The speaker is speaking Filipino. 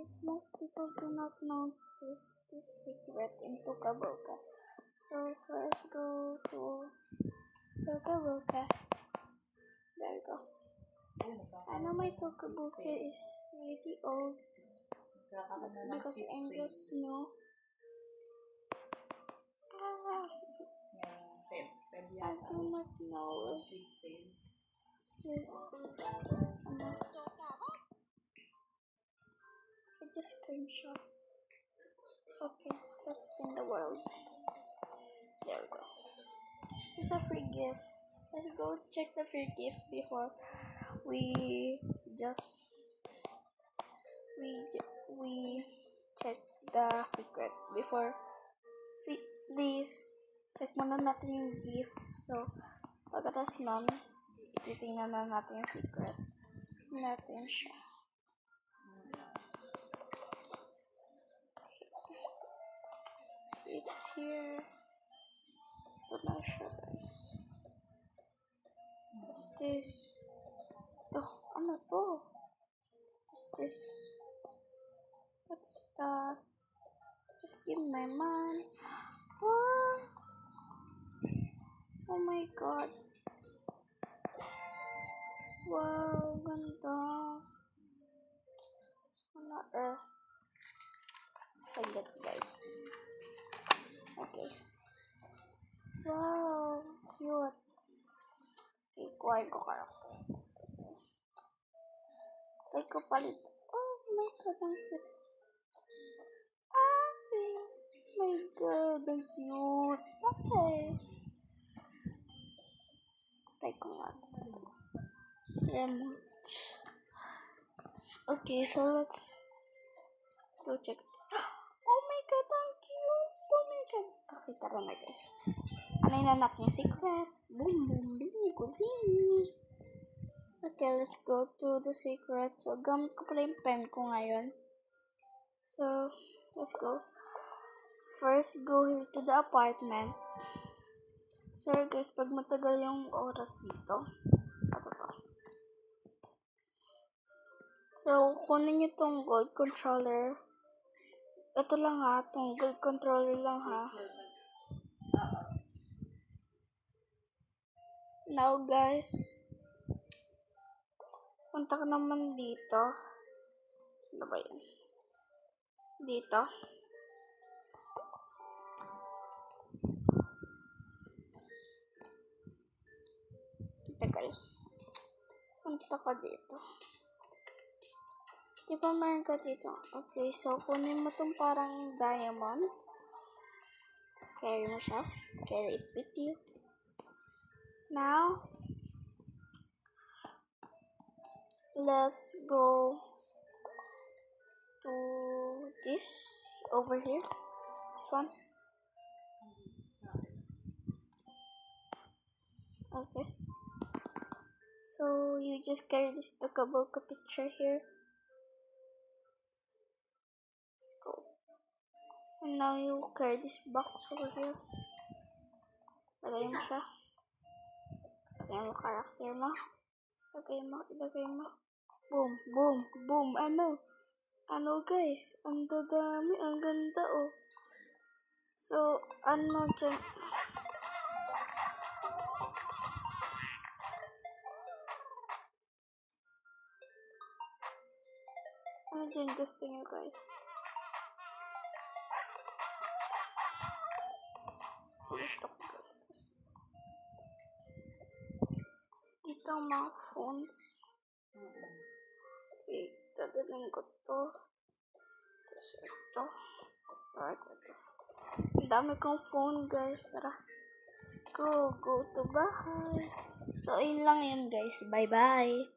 guys, most people do not know this secret in Tokaboka. So first go to Tokaboka. There you go. I know my Tokaboka is really old because I'm just new. I do not know I just screenshot. Okay, let's spin the world. There we go. It's a free gift. Let's go check the free gift before we check the secret. Before, please check muna natin yung gift. So, pagkatas nun, ititingnan na natin yung secret. Natin siya. It's here. Ito na siya, guys. What's this? Ito, ano to? What's this? What's that? Just give my man. What? Oh my god. Wow, ganda. Sana like that, guys. Okay. Wow, cute. Okay, kuhain ko karakter. Try ko palit. Oh my god, ang cute. My god, ang cute. Okay. Try ko nga. Okay, so let's go check this. Oh my god, ang cute. Oh my god. Okay, tara na, guys. Ano yung anak niya? Secret. Boom, boom, bini, kusini. Okay, let's go to the secret. So, gamit ko pala yung pen ko ngayon. So, let's go. First, go here to the apartment. Sorry guys, pag matagal yung oras dito. Ito to. So, kunin nyo tong gold controller. Ito lang ha, tong gold controller lang ha. Now guys, punta ka naman dito. Ano ba yan? Dito. Tagal. Punta ka dito. Di ba meron ka dito? Okay, so kunin mo tong parang diamond. Carry mo siya. Carry it with you. Now, let's go to this over here. This one. Okay. So you just carry this Tokaboka picture here. Let's go. And now you carry this box over here. Lagay mo siya. Lagay mo character mo. Ilagay mo. Boom, boom, boom. Ano guys? Ang dadami. Ang ganda oh. So, ano dyan? Ano dyan gusto nyo guys? Gusto ko guys. Dito ang mga phones. Okay, dadalhin ko to. Tapos ito. Ang dami kong phone guys. Tara. Let's go. Go to bahay. So, ayun lang yun guys. Bye bye.